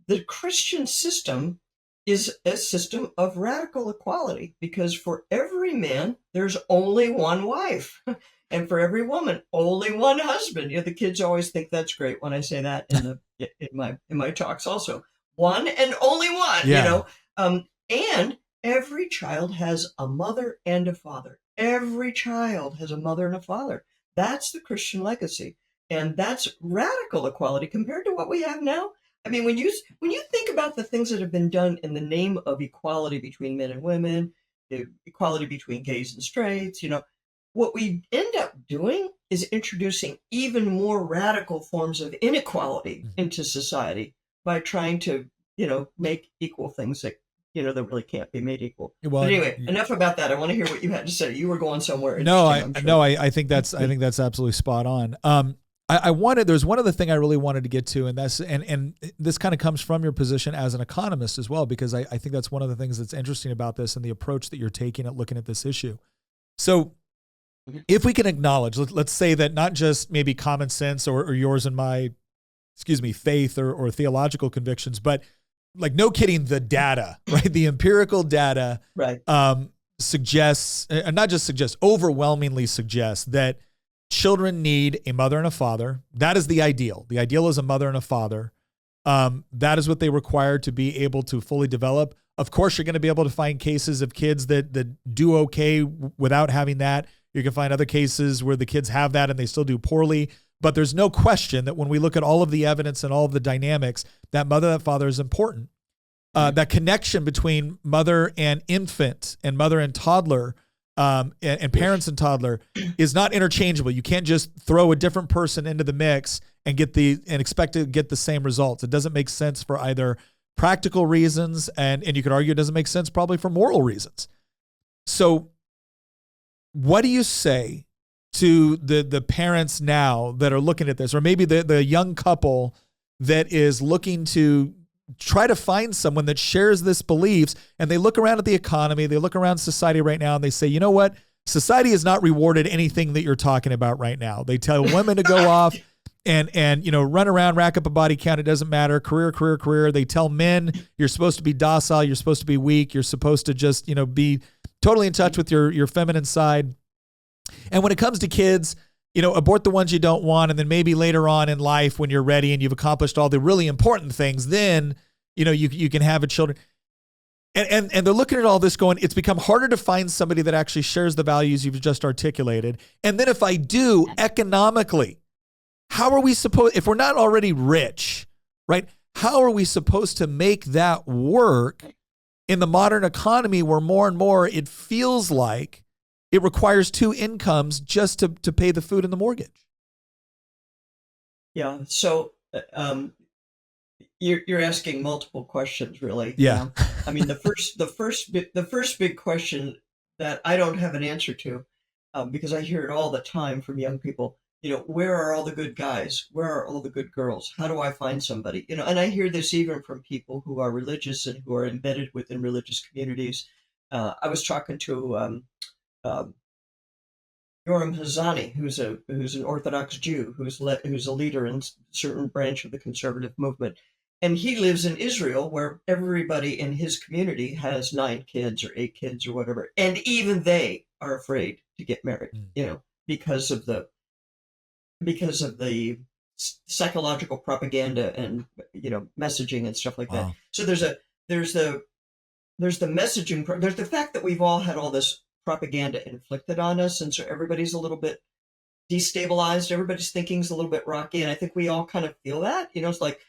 the Christian system is a system of radical equality, because for every man, there's only one wife. And for every woman, only one husband. The kids always think that's great when I say that in my talks also. One and only one, and every child has a mother and a father. Every child has a mother and a father. That's the Christian legacy. And that's radical equality compared to what we have now. I mean, when you think about the things that have been done in the name of equality between men and women, the equality between gays and straights, what we end up doing is introducing even more radical forms of inequality into society by trying to, make equal things that, that really can't be made equal. Well, but anyway, enough about that. I want to hear what you had to say. You were going somewhere. I think that's absolutely spot on. There's one other thing I really wanted to get to, and that's, and this kind of comes from your position as an economist as well, because I think that's one of the things that's interesting about this and the approach that you're taking at looking at this issue. So if we can acknowledge, let's say that not just maybe common sense or yours and my, faith or theological convictions, but like, no kidding, the data, right? The empirical data, right, suggests, overwhelmingly suggests that children need a mother and a father. That is the ideal. The ideal is a mother and a father. That is what they require to be able to fully develop. Of course, you're going to be able to find cases of kids that do okay without having that. You can find other cases where the kids have that and they still do poorly. But there's no question that when we look at all of the evidence and all of the dynamics, that mother and father is important. That connection between mother and infant and mother and toddler, and parents and toddler is not interchangeable. You can't just throw a different person into the mix and expect to get the same results. It doesn't make sense for either practical reasons, and you could argue it doesn't make sense probably for moral reasons. So what do you say to the parents now that are looking at this, or maybe the young couple that is looking to try to find someone that shares this beliefs, and they look around at the economy, they look around society right now, and they say, you know what? Society has not rewarded anything that you're talking about right now. They tell women to go off and run around, rack up a body count. It doesn't matter. Career. They tell men you're supposed to be docile. You're supposed to be weak. You're supposed to just, be totally in touch with your feminine side. And when it comes to kids, abort the ones you don't want. And then maybe later on in life, when you're ready and you've accomplished all the really important things, then, you can have a children. And they're looking at all this going, it's become harder to find somebody that actually shares the values you've just articulated. And then if I do, economically, how are we supposed, if we're not already rich, right? How are we supposed to make that work in the modern economy where more and more it feels like it requires two incomes just to pay the food and the mortgage? Yeah. So you're asking multiple questions, really. Yeah. I mean, the first big question that I don't have an answer to, because I hear it all the time from young people. Where are all the good guys? Where are all the good girls? How do I find somebody? And I hear this even from people who are religious and who are embedded within religious communities. I was talking to uh, Yoram Hazani, who's an Orthodox Jew, who's a leader in a certain branch of the conservative movement, and he lives in Israel, where everybody in his community has 9 kids or 8 kids or whatever, and even they are afraid to get married, because of the psychological propaganda and messaging and stuff like that. Wow. So there's the messaging. There's the fact that we've all had all this propaganda inflicted on us, and so everybody's a little bit destabilized. Everybody's thinking's a little bit rocky, and I think we all kind of feel that. It's like,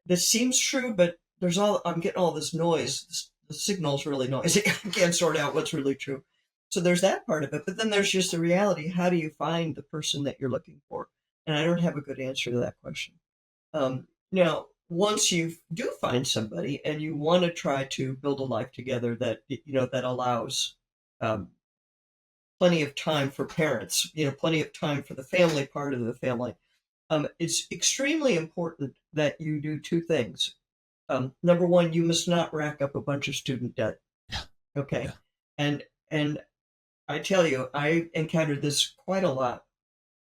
this seems true, but I'm getting all this noise. The signal's really noisy. I can't sort out what's really true. So there's that part of it, but then there's just the reality. How do you find the person that you're looking for? And I don't have a good answer to that question. Now, once you do find somebody and you want to try to build a life together that that allows plenty of time for parents, plenty of time for the family part of the family, it's extremely important that you do 2 things. Number one, you must not rack up a bunch of student debt. Yeah. Okay. Yeah. And I tell you, I encountered this quite a lot.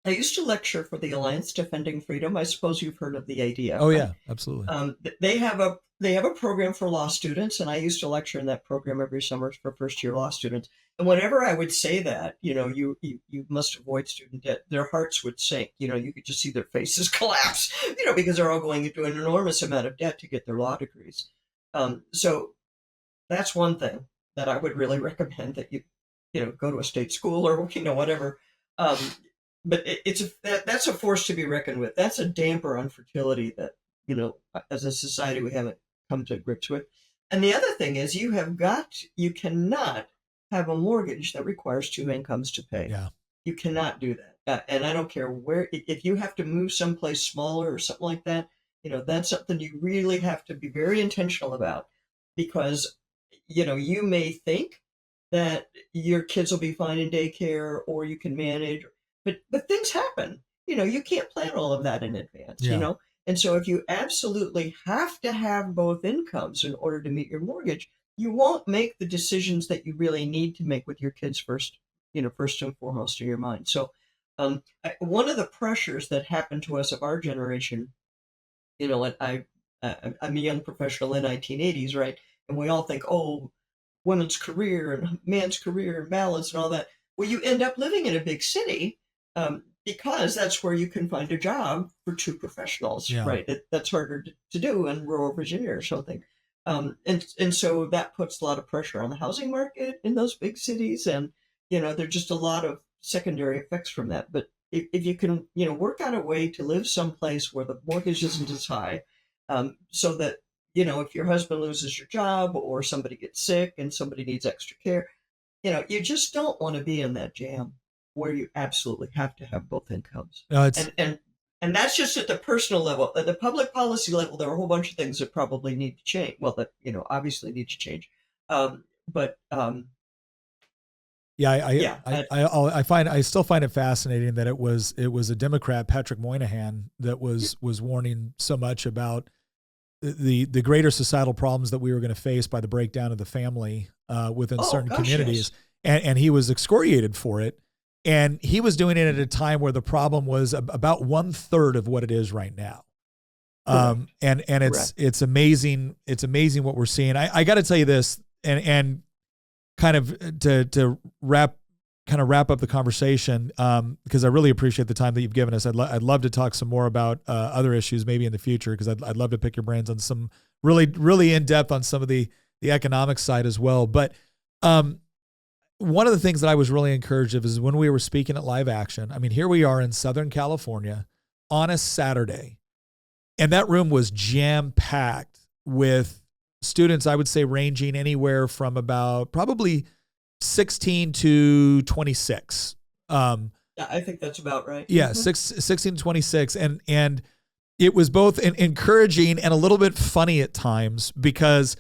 I used to lecture for the Alliance Defending Freedom. I suppose you've heard of the ADF. Oh, yeah, absolutely. They have a program for law students, and I used to lecture in that program every summer for first-year law students. And whenever I would say that, you must avoid student debt, their hearts would sink. You could just see their faces collapse, because they're all going into an enormous amount of debt to get their law degrees. So that's one thing that I would really recommend, that you go to a state school or whatever. But that's a force to be reckoned with. That's a damper on fertility that as a society we haven't come to grips with. And the other thing is, you cannot have a mortgage that requires 2 incomes to pay. Yeah. You cannot do that. And I don't care where, if you have to move someplace smaller or something like that, that's something you really have to be very intentional about, because you may think that your kids will be fine in daycare, or you can manage, but things happen. You can't plan all of that in advance. Yeah. And so if you absolutely have to have both incomes in order to meet your mortgage, you won't make the decisions that you really need to make with your kids first and foremost in your mind. So one of the pressures that happened to us of our generation, I'm a young professional in the 1980s, right? And we all think, oh, women's career and man's career and balance and all that. Well, you end up living in a big city, because that's where you can find a job for 2 professionals, Yeah. right? That's harder to do in rural Virginia or something. And so that puts a lot of pressure on the housing market in those big cities. And, there's just a lot of secondary effects from that. But if you can, work out a way to live someplace where the mortgage isn't as high, so that, if your husband loses your job or somebody gets sick and somebody needs extra care, you just don't want to be in that jam where you absolutely have to have both incomes. No, And that's just at the personal level. At the public policy level, there are a whole bunch of things that probably need to change. Well, that obviously need to change. I still find it fascinating that it was a Democrat, Patrick Moynihan, that was warning so much about the greater societal problems that we were going to face by the breakdown of the family within certain communities, yes. and he was excoriated for it. And he was doing it at a time where the problem was about 1/3 of what it is right now. And it's amazing. It's amazing what we're seeing. I got to tell you this, and kind of to wrap up the conversation, because I really appreciate the time that you've given us. I'd love to talk some more about other issues maybe in the future, because I'd love to pick your brains on some really in depth on some of the economic side as well. But one of the things that I was really encouraged of is when we were speaking at Live Action. I mean, here we are in Southern California on a Saturday, and that room was jam-packed with students, I would say, ranging anywhere from about probably 16 to 26. Yeah, I think that's about right. Yeah, 16 to 26. And it was both encouraging and a little bit funny at times, because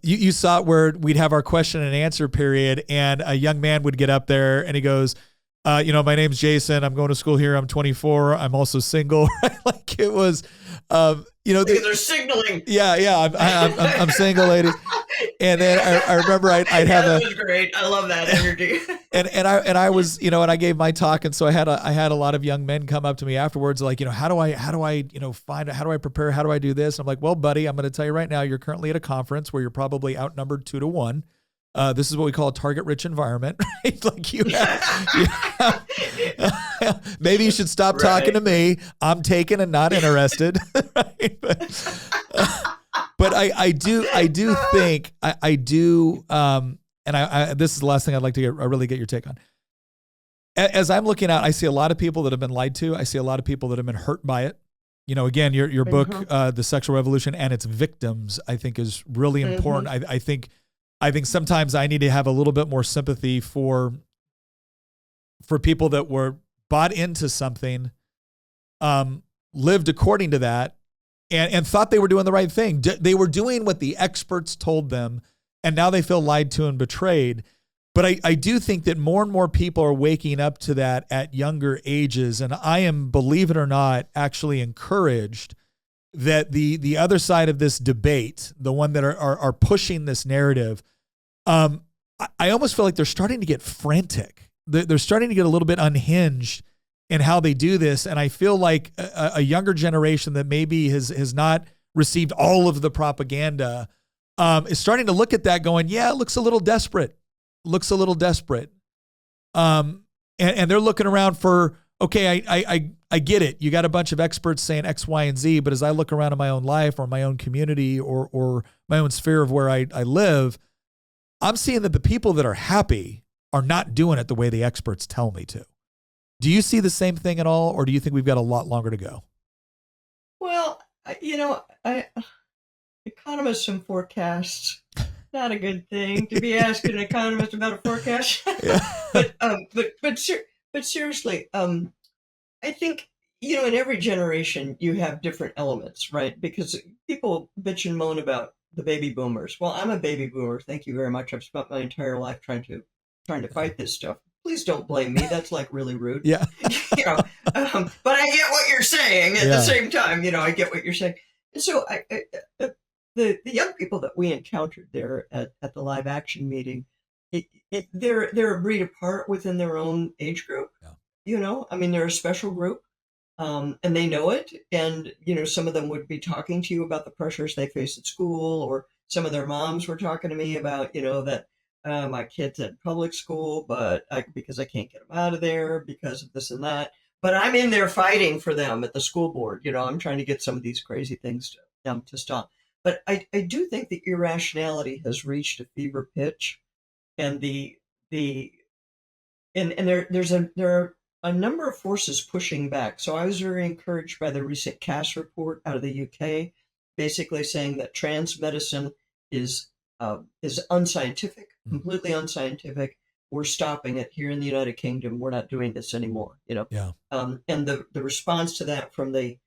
You saw it where we'd have our question and answer period, and a young man would get up there and he goes, my name's Jason. I'm going to school here. I'm 24. I'm also single. Right? Like it was, they're signaling. Yeah. I'm single, ladies. And then I remember I'd have that was great. I love that energy. and I was, and I gave my talk, and so I had a lot of young men come up to me afterwards, like, how do I prepare? How do I do this? And I'm like, well, buddy, I'm going to tell you right now, you're currently at a conference where you're probably outnumbered 2-1. This is what we call a target-rich environment, right? Like maybe you should stop talking to me. I'm taken and not interested. Right? But I do think this is the last thing I'd like to really get your take on. As I'm looking out, I see a lot of people that have been lied to. I see a lot of people that have been hurt by it. Again, your book, The Sexual Revolution and Its Victims, I think is really important. I think sometimes I need to have a little bit more sympathy for people that were bought into something, lived according to that, and thought they were doing the right thing. They were doing what the experts told them, and now they feel lied to and betrayed. But I do think that more and more people are waking up to that at younger ages, and I am, believe it or not, actually encouraged that the other side of this debate, the one that are pushing this narrative, I almost feel like they're starting to get frantic. They're starting to get a little bit unhinged in how they do this. And I feel like a younger generation that maybe has not received all of the propaganda is starting to look at that going, yeah, it looks a little desperate. And they're looking around for, okay, I get it. You got a bunch of experts saying X, Y, and Z, but as I look around in my own life or my own community or my own sphere of where I live, I'm seeing that the people that are happy are not doing it the way the experts tell me to. Do you see the same thing at all, or do you think we've got a lot longer to go? Well, economists and forecasts, not a good thing to be asking an economist about a forecast. but seriously, I think, in every generation you have different elements, right? Because people bitch and moan about the baby boomers. Well, I'm a baby boomer. Thank you very much. I've spent my entire life trying to fight this stuff. Please don't blame me. That's like really rude. Yeah. But I get what you're saying at the same time. I get what you're saying. And so the young people that we encountered there at the live action meeting, they're a breed apart within their own age group. Yeah. They're a special group. And they know it. And, some of them would be talking to you about the pressures they face at school, or some of their moms were talking to me about, that my kid's at public school, but because I can't get them out of there because of this and that. But I'm in there fighting for them at the school board. I'm trying to get some of these crazy things to stop. But I do think the irrationality has reached a fever pitch, and there are a number of forces pushing back. So I was very encouraged by the recent CAS report out of the UK, basically saying that trans medicine is unscientific, completely unscientific. We're stopping it here in the United Kingdom. We're not doing this anymore. Yeah. And the response to that from the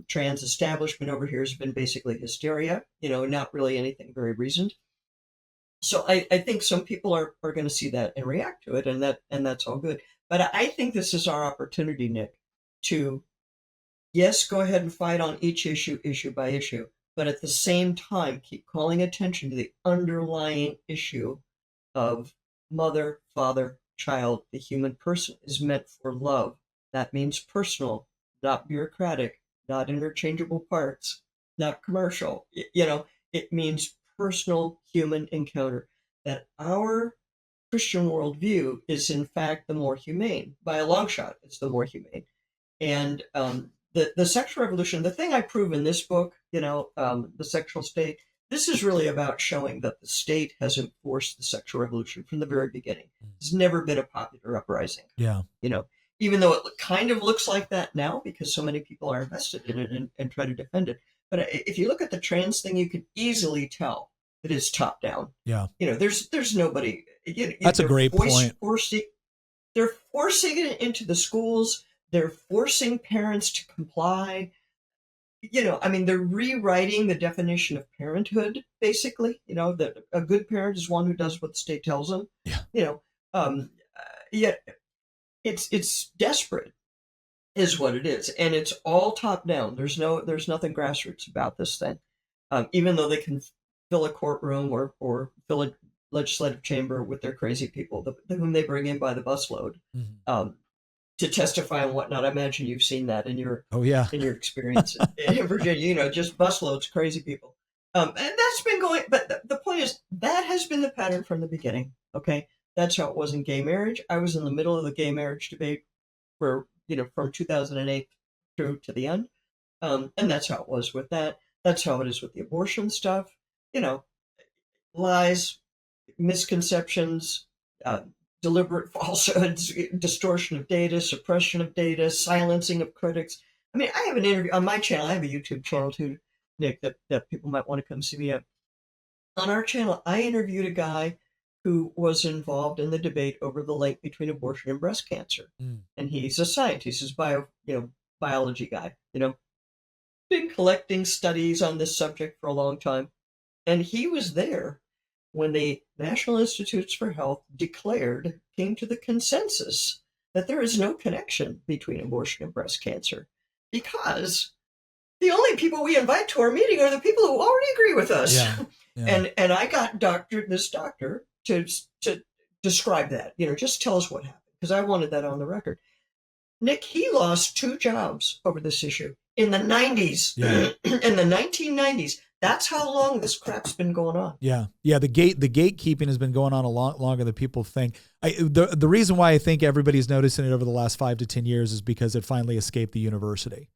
trans establishment over here has been basically hysteria. Not really anything very reasoned. So I think some people are going to see that and react to it, and that's all good. But I think this is our opportunity, Nick, to, yes, go ahead and fight on each issue by issue, but at the same time, keep calling attention to the underlying issue of mother, father, child. The human person is meant for love. That means personal, not bureaucratic, not interchangeable parts, not commercial. It means personal human encounter. That our Christian worldview is in fact the more humane. By a long shot, it's the more humane. And the sexual revolution, the thing I prove in this book, The Sexual State, this is really about showing that the state has enforced the sexual revolution from the very beginning. It's never been a popular uprising. Yeah. Even though it kind of looks like that now because so many people are invested in it and try to defend it. But if you look at the trans thing, you can easily tell that it's top down. Yeah. There's nobody. That's a great point. They're forcing it into the schools. They're forcing parents to comply. I mean, they're rewriting the definition of parenthood, basically. That a good parent is one who does what the state tells them. Yeah. Yet it's desperate, is what it is, and it's all top down. There's nothing grassroots about this thing. Even though they can fill a courtroom or fill a legislative chamber with their crazy people, whom they bring in by the busload. Mm-hmm. To testify and whatnot. I imagine you've seen that in your in your experience in Virginia. Just busloads, crazy people, and that's been going. But the point is that has been the pattern from the beginning. Okay, that's how it was in gay marriage. I was in the middle of the gay marriage debate for from 2008 through to the end, and that's how it was with that. That's how it is with the abortion stuff. Lies, misconceptions. Deliberate falsehoods, distortion of data, suppression of data, silencing of critics. I mean, I have an interview on my channel. I have a YouTube channel too, Nick, that people might want to come see me at. On our channel, I interviewed a guy who was involved in the debate over the link between abortion and breast cancer. And he's a scientist, he's a biology guy, been collecting studies on this subject for a long time. And he was there when the National Institutes for Health came to the consensus that there is no connection between abortion and breast cancer, because the only people we invite to our meeting are the people who already agree with us. Yeah. And I got this doctor to describe that, just tell us what happened, because I wanted that on the record. Nick, he lost 2 jobs over this issue in the 90s, in the 1990s. That's how long this crap's been going on. Yeah. The gatekeeping has been going on a lot longer than people think. The reason why I think everybody's noticing it over the last 5 to 10 years is because it finally escaped the university.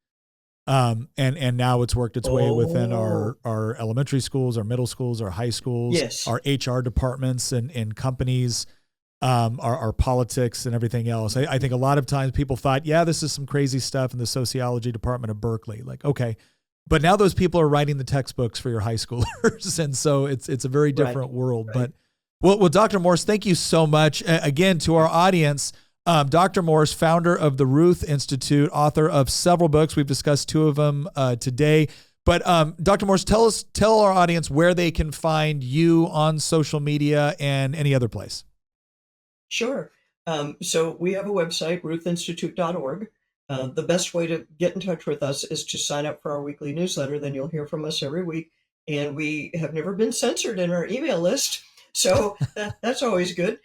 And now it's worked its way within our elementary schools, our middle schools, our high schools, our HR departments and companies, our politics and everything else. I think a lot of times people thought, this is some crazy stuff in the sociology department of Berkeley. Like, okay. But now those people are writing the textbooks for your high schoolers. And so it's a very different world. Right. But well, Dr. Morse, thank you so much. Again, to our audience, Dr. Morse, founder of the Ruth Institute, author of several books. We've discussed 2 of them today. But Dr. Morse, tell our audience where they can find you on social media and any other place. Sure. So we have a website, ruthinstitute.org. The best way to get in touch with us is to sign up for our weekly newsletter. Then you'll hear from us every week. And we have never been censored in our email list. So that's always good.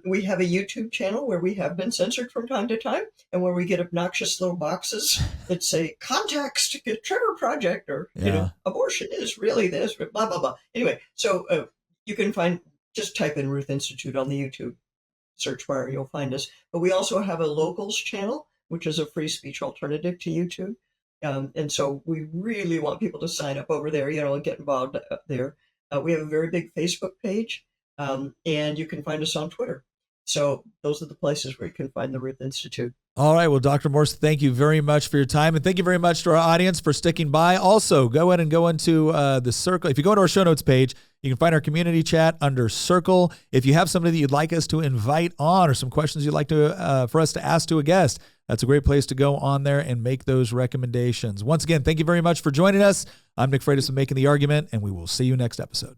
We have a YouTube channel where we have been censored from time to time, and where we get obnoxious little boxes that say context, Trevor Project, or, abortion is really this, blah, blah, blah. Anyway, so you can just type in Ruth Institute on the YouTube search bar, you'll find us. But we also have a locals channel, which is a free speech alternative to YouTube. And so we really want people to sign up over there, and get involved there. We have a very big Facebook page, and you can find us on Twitter. So those are the places where you can find the Ruth Institute. All right. Well, Dr. Morse, thank you very much for your time. And thank you very much to our audience for sticking by. Also, go ahead and go into the Circle. If you go into our show notes page, you can find our community chat under Circle. If you have somebody that you'd like us to invite on, or some questions you'd like to for us to ask to a guest, that's a great place to go on there and make those recommendations. Once again, thank you very much for joining us. I'm Nick Freitas of Making the Argument, and we will see you next episode.